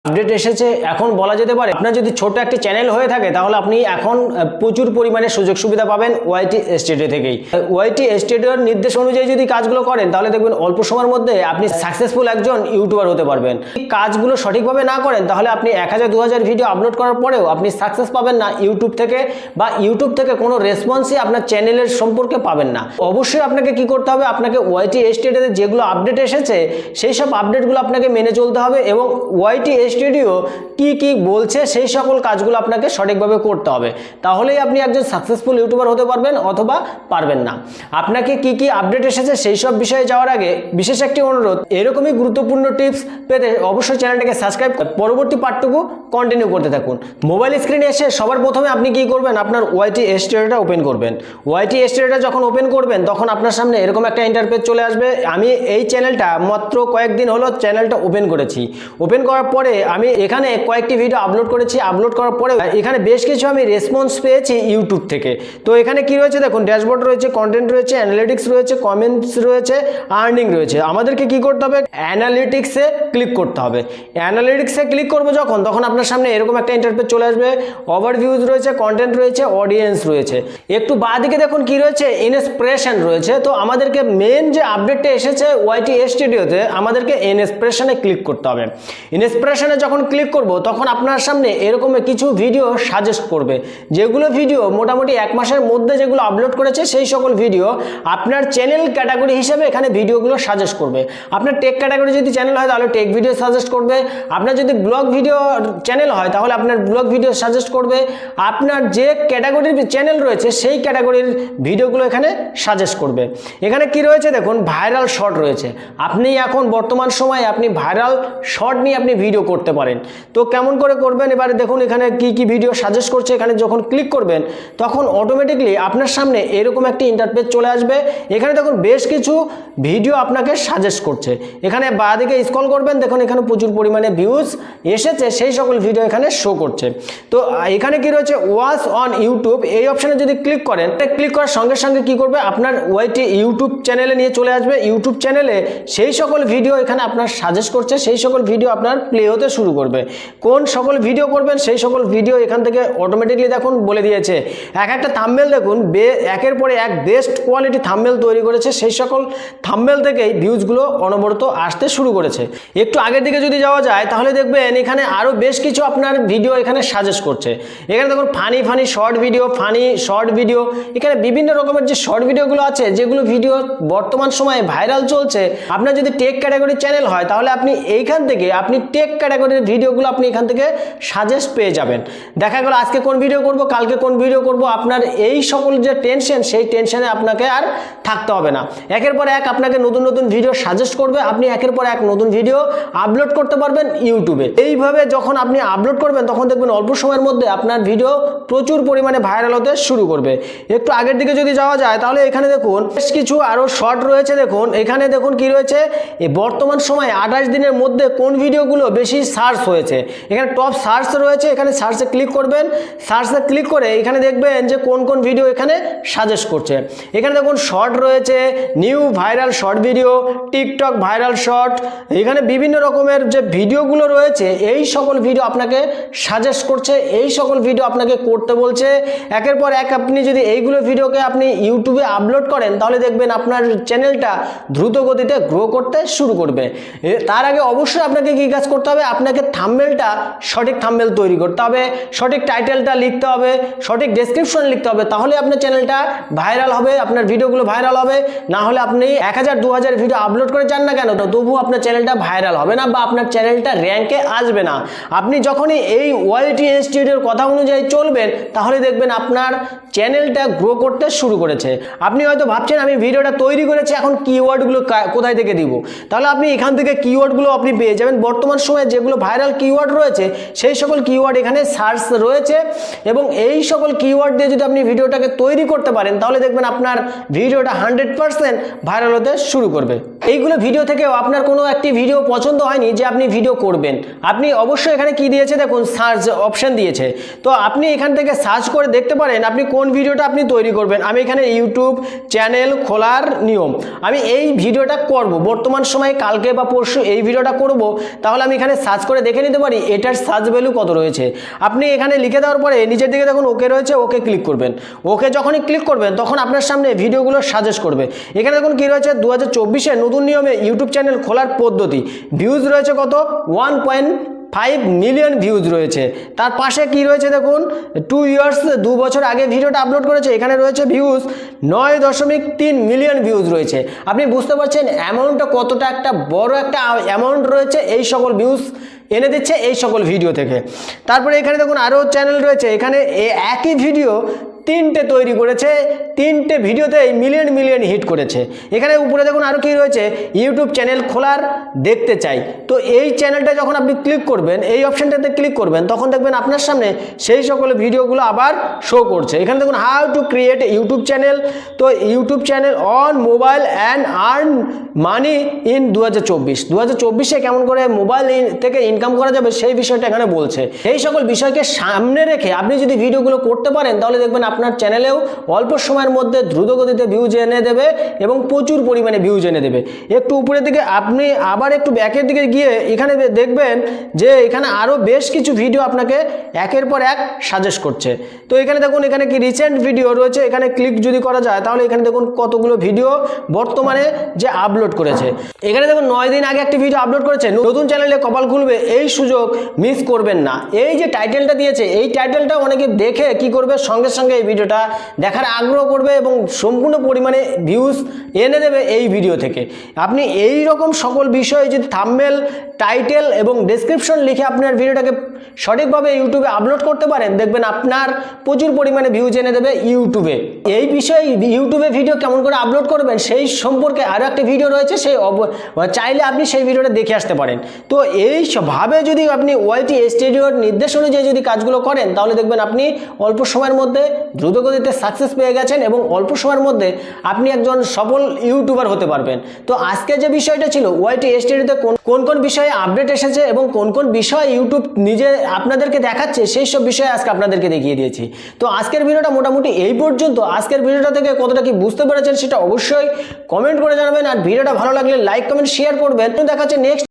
Update এসেছে এখন বলা যেতে পারে আপনার যদি ছোট একটি চ্যানেল হয়ে থাকে তাহলে আপনি এখন প্রচুর পরিমাণে সুযোগ সুবিধা পাবেন ওয়াইটি স্টুডিও থেকেই। ওয়াইটি স্টুডিওর নির্দেশ অনুযায়ী যদি কাজগুলো করেন তাহলে দেখবেন অল্প সময়ের মধ্যে আপনি সাকসেসফুল একজন ইউটিউবার হতে পারবেন। কাজগুলো সঠিকভাবে না করেন তাহলে আপনি 1000-2000 ভিডিও আপলোড করার পরেও আপনি সাকসেস পাবেন না ইউটিউব থেকে, বা ইউটিউব থেকে কোনো রেসপন্সই আপনার চ্যানেলের সম্পর্কে পাবেন না। অবশ্যই আপনাকে কি করতে হবে, আপনাকে ওয়াইটি স্টুডিওতে যেগুলো আপডেট এসেছে সেই সব আপডেটগুলো আপনাকে মেনে চলতে হবে এবং ওয়াইটি স্টুডিও কি কি বলছে সেই সকল কাজগুলো আপনাকে সঠিকভাবে করতে হবে। তাহলেই আপনি একজন সাকসেসফুল ইউটিউবার হতে পারবেন অথবা পারবেন না। আপনাকে কি কি আপডেট এসেছে সেই সব বিষয়ে যাওয়ার আগে বিশেষ একটি অনুরোধ, এরকমই গুরুত্বপূর্ণ টিপস পেতে অবশ্যই চ্যানেলটাকে সাবস্ক্রাইব করে পরবর্তী পার্টটুকু কন্টিনিউ করতে থাকুন। মোবাইল স্ক্রিনে এসে সবার প্রথমে আপনি কি করবেন, আপনার ওয়াইটি স্টুডিওটা ওপেন করবেন। ওয়াইটি স্টুডিওটা যখন ওপেন করবেন তখন আপনার সামনে এরকম একটা ইন্টারফেস চলে আসবে। আমি এই চ্যানেলটা মাত্র কয়েকদিন হলো চ্যানেলটা ওপেন করেছি। ওপেন করার পরে আমি এখানে কয়েকটি ভিডিও আপলোড করেছি। আপলোড করার পরে এখানে বেশ কিছু আমি রেসপন্স পেয়েছি ইউটিউব থেকে। তো এখানে কি রয়েছে দেখুন, ড্যাশবোর্ড রয়েছে, কন্টেন্ট রয়েছে, অ্যানালিটিক্স রয়েছে, কমেন্টস রয়েছে, আর্নিং রয়েছে। আমাদেরকে কি করতে হবে, অ্যানালিটিক্সে ক্লিক করতে হবে। অ্যানালিটিক্সে ক্লিক করবো যখন, তখন আপনার সামনে এরকম একটা ইন্টারফেস চলে আসবে। ওভারভিউজ রয়েছে, কন্টেন্ট রয়েছে, অডিয়েন্স রয়েছে। একটু বাঁদিকে দেখুন কি রয়েছে, ইনস্পিরেশন রয়েছে। তো আমাদেরকে মেন যে আপডেটটা এসেছে ওয়াইটি স্টুডিওতে, আমাদেরকে ইনস্পিরেশনে ক্লিক করতে হবে। ইনস্পিরেশনে যখন ক্লিক করব তখন আপনার সামনে এরকম কিছু ভিডিও সাজেস্ট করবে, যেগুলো ভিডিও মোটামুটি 1 মাসের মধ্যে যেগুলো আপলোড করেছে সেই সকল ভিডিও আপনার চ্যানেল ক্যাটাগরি হিসেবে এখানে ভিডিওগুলো সাজেস্ট করবে। আপনার টেক ক্যাটাগরি যদি চ্যানেল হয় তাহলে টেক ভিডিও সাজেস্ট করবে। আপনার যদি ব্লগ ভিডিও চ্যানেল হয় তাহলে আপনার ব্লগ ভিডিও সাজেস্ট করবে। আপনার যে ক্যাটাগরির চ্যানেল রয়েছে সেই ক্যাটাগরির ভিডিওগুলো এখানে সাজেস্ট করবে। এখানে কি রয়েছে দেখুন, ভাইরাল শর্ট রয়েছে। আপনি এখন বর্তমান সময়ে আপনি ভাইরাল শর্ট নিয়ে আপনি ভিডিও করতে পারেন। তো কেমন করে করবেন, এবারে দেখুন এখানে কি কি ভিডিও সাজেস্ট করছে। এখানে যখন ক্লিক করবেন তখন অটোমেটিকলি আপনার সামনে এরকম একটি ইন্টারফেস চলে আসবে। এখানে দেখুন বেশ কিছু ভিডিও আপনাকে সাজেস্ট করছে। এখানে বাঁদিকে স্ক্রল করবেন, দেখুন এখানে প্রচুর পরিমাণে ভিউজ এসেছে, সেই সকল ভিডিও এখানে শো করছে। তো এখানে কি রয়েছে, ওয়াচ অন ইউটিউব, এই অপশানে যদি ক্লিক করেন, ক্লিক করার সঙ্গে সঙ্গে কি করবে, আপনার ওয়াইটি ইউটিউব চ্যানেলে নিয়ে চলে আসবে। ইউটিউব চ্যানেলে সেই সকল ভিডিও এখানে আপনার সাজেস্ট করছে, সেই সকল ভিডিও আপনার প্লে হতে শুরু করবে। কোন সকল ভিডিও করবেন সেই সকল ভিডিও এখান থেকে অটোমেটিকলি দেখুন বলে দিয়েছে। একটা থাম্বনেল দেখুন, একের পরে এক বেস্ট কোয়ালিটি থাম্বনেল তৈরি করেছে, সেই সকল থাম্বনেল থেকেই ভিউজগুলো অনবরত আসতে শুরু করেছে। একটু আগের দিকে যদি যাওয়া যায় তাহলে দেখবেন এখানে আরও বেশ কিছু আপনার ভিডিও এখানে সাজেস্ট করছে। এখানে দেখুন ফানি শর্ট ভিডিও, এখানে বিভিন্ন রকমের যে শর্ট ভিডিওগুলো আছে, যেগুলো ভিডিও বর্তমান সময়ে ভাইরাল চলছে। আপনার যদি টেক ক্যাটাগরির চ্যানেল হয় তাহলে আপনি এইখান থেকে আপনি টেক ক্যাটাগরির ভিডিওগুলো আপনি এখান থেকে সাজেস্ট পেয়ে যাবেন। দেখা গেল আজকে কোন ভিডিও করব, কালকে কোন ভিডিও করব, আপনার এই সকল যে টেনশন, সেই টেনশনে আপনাকে আর থাকতে হবে না। একের পর এক আপনাকে নতুন নতুন ভিডিও সাজেস্ট করবে, আপনি একের পর এক নতুন ভিডিও আপলোড করতে পারবেন ইউটিউবে। এইভাবে যখন আপনি আপলোড করবেন তখন দেখবেন অল্প সময়ের মধ্যে আপনার ভিডিও প্রচুর পরিমাণে ভাইরাল হতে শুরু করবে। একটু আগের দিকে যদি যাওয়া যায় তাহলে এখানে দেখুন বেশ কিছু আরও শর্ট রয়েছে। দেখুন এখানে দেখুন কি রয়েছে, এই বর্তমান সময়ে 28 দিনের মধ্যে কোন ভিডিওগুলো বেশি সার্চ হয়েছে, এখানে টপ সার্চ রয়েছে। এখানে সার্চে ক্লিক করবেন, সার্চে ক্লিক করে এখানে দেখবেন যে কোন কোন ভিডিও এখানে সাজেস্ট করছে। এখানে দেখুন শর্ট রয়েছে, new viral short video, TikTok viral short, এখানে বিভিন্ন রকমের যে ভিডিওগুলো রয়েছে এই সকল ভিডিও আপনাকে সাজেস্ট করছে, এই সকল ভিডিও আপনাকে করতে বলছে। একের পর এক আপনি যদি এইগুলো ভিডিওকে আপনি ইউটিউবে আপলোড করেন তাহলে দেখবেন আপনার চ্যানেলটা দ্রুত গতিতে গ্রো করতে শুরু করবে। তার আগে অবশ্যই আপনাকে কি কাজ করতে হবে, আপনাকে থাম্বনেলটা সঠিক থাম্বনেল তৈরি করতে হবে, সঠিক টাইটেলটা লিখতে হবে, সঠিক ডেসক্রিপশন লিখতে হবে, তাহলে আপনার চ্যানেলটা ভাইরাল হবে, আপনার ভিডিওগুলো ভাইরাল হবে। না হলে আপনি 1000-2000 ভিডিও আপলোড করে যান না কেন, তবুও আপনার চ্যানেলটা ভাইরাল হবে না বা আপনার চ্যানেলটা র্যাঙ্কে আসবে না। আপনি যখনই এই ওয়াইটি স্টুডিওর কথা অনুযায়ী চলবেন তাহলে দেখবেন আপনার চ্যানেলটা গ্রো করতে শুরু করেছে। আপনি হয়তো ভাবছেন আমি ভিডিওটা তৈরি করেছি, এখন কিওয়ার্ডগুলো কোথায় থেকে দিব, তাহলে আপনি এখান থেকে কিওয়ার্ডগুলো আপনি পেয়ে যাবেন। বর্তমান সময়ে যেগুলো ভাইরাল কিওয়ার্ড রয়েছে সেই সকল কিওয়ার্ড এখানে সার্চ রয়েছে এবং এই সকল কিওয়ার্ড দিয়ে যদি আপনি ভিডিওটাকে তৈরি করতে পারেন তাহলে দেখবেন আপনার ভিডিওটা 100% ভাইরাল হতে শুরু করবে। এইগুলো ভিডিও থেকেও আপনার কোনো একটি ভিডিও পছন্দ হয়নি যে আপনি ভিডিও করবেন, আপনি অবশ্যই এখানে কি দিয়েছে দেখুন, সার্চ অপশন দিয়েছে। তো আপনি এখান থেকে সার্চ করে দেখতে পারেন আপনি কোন কোন ভিডিওটা আপনি তৈরি করবেন। আমি এখানে ইউটিউব চ্যানেল খোলার নিয়ম, আমি এই ভিডিওটা করব বর্তমান সময়ে, কালকে বা পরশু এই ভিডিওটা করব, তাহলে আমি এখানে সার্চ করে দেখে নিতে পারি এটার সার্চ ভ্যালু কত রয়েছে। আপনি এখানে লিখে দেওয়ার পরে নিচের দিকে দেখুন ওকে রয়েছে, ওকে ক্লিক করবেন। ওকে যখনই ক্লিক করবেন তখন আপনার সামনে ভিডিওগুলো সাজেস্ট করবে। এখানে দেখুন কি রয়েছে 2024 নতুন নিয়মে ইউটিউব চ্যানেল খোলার পদ্ধতি, ভিউজ রয়েছে কত 1.5 মিলিয়ন ভিউজ রয়েছে। তার পাশে কি রয়েছে দেখুন 2 ইয়ার্স 2 বছর আগে ভিডিওটা আপলোড করেছে, এখানে রয়েছে ভিউজ 9.3 মিলিয়ন ভিউজ রয়েছে। আপনি বুঝতে পারছেন অ্যামাউন্টটা কতটা একটা বড় একটা অ্যামাউন্ট রয়েছে এই সকল ভিউজ এনে দিচ্ছে এই সকল ভিডিও থেকে। তারপরে এখানে দেখুন আরও চ্যানেল রয়েছে, এখানে একই ভিডিও 3টে তৈরি করেছে, 3টে ভিডিওতে মিলিয়ন মিলিয়ন হিট করেছে। এখানে উপরে দেখুন আরও কি রয়েছে ইউটিউব চ্যানেল খোলার দেখতে চাই। তো এই চ্যানেলটা যখন আপনি ক্লিক করবেন, এই অপশানটাতে ক্লিক করবেন, তখন দেখবেন আপনার সামনে সেই সকল ভিডিওগুলো আবার শো করছে। এখানে দেখুন how to create YouTube channel, তো YouTube channel on mobile and earn money in 2024 কেমন করে মোবাইল থেকে ইনকাম করা যাবে সেই বিষয়টা এখানে বলছে। এই সকল বিষয়কে সামনে রেখে আপনি যদি ভিডিওগুলো করতে পারেন তাহলে দেখবেন আপনার চ্যানেলেও অল্প সময়ের মধ্যে দ্রুতগতিতে ভিউজ এনে দেবে এবং প্রচুর পরিমাণে ভিউজ এনে দেবে। একটু উপরের দিকে আপনি আবার একটু ব্যাকের দিকে গিয়ে এখানে দেখবেন যে এখানে আরও বেশ কিছু ভিডিও আপনাকে একের পর এক সাজেস্ট করছে। তো এখানে দেখুন এখানে কি রিসেন্ট ভিডিও রয়েছে, এখানে ক্লিক যদি করা যায় তাহলে এখানে দেখুন কতগুলো ভিডিও বর্তমানে যে আপলোড করেছে। এখানে দেখুন 9 দিন আগে একটি ভিডিও আপলোড করেছে, নতুন চ্যানেলে কপাল খুলবে, এই সুযোগ মিস করবেন না। এই যে টাইটেলটা দিয়েছে, এই টাইটেলটা অনেকে দেখে কি করবে সঙ্গে সঙ্গে এই ভিডিওটা দেখার আগ্রহ করবে এবং সম্পূর্ণ পরিমাণে ভিউজ এনে দেবে এই ভিডিও থেকে। আপনি এই রকম সকল বিষয়ে যদি থাম্বনেল, টাইটেল এবং ডেসক্রিপশন লিখে আপনার ভিডিওটাকে সঠিকভাবে ইউটিউবে আপলোড করতে পারেন, দেখবেন আপনার প্রচুর পরিমাণে ভিউজ এনে দেবে ইউটিউবে। এই বিষয়ে ইউটিউবে ভিডিও কেমন করে আপলোড করবেন সেই সম্পর্কে আরও একটা ভিডিও রয়েছে, সেই চাইলে আপনি সেই ভিডিওটা দেখে আসতে পারেন। তো এইভাবে যদি আপনি ওয়াইটি স্টুডিওর নির্দেশ অনুযায়ী যদি কাজগুলো করেন তাহলে দেখবেন আপনি অল্প সময়ের মধ্যে দ্রুতগতিতে সাকসেস পেয়ে গেছেন এবং অল্প সময়ের মধ্যে আপনি একজন সফল ইউটিউবার হতে পারবেন। তো আজকে যে বিষয়টা ছিল ওয়াইটি স্টুডিওতে কোন কোন বিষয়ে আপডেট এসেছে এবং কোন কোন বিষয় ইউটিউব নিজে আপনাদেরকে দেখাচ্ছে সেই সব বিষয়ে আজকে আপনাদেরকে দেখিয়ে দিয়েছি। তো আজকের ভিডিওটা মোটামুটি এই পর্যন্ত। আজকের ভিডিওটা থেকে কতটা কি বুঝতে পেরেছেন সেটা অবশ্যই কমেন্ট করে জানাবেন, আর ভিডিওটা ভালো লাগলে লাইক কমেন্ট শেয়ার করবেন। দেখা হচ্ছে নেক্সট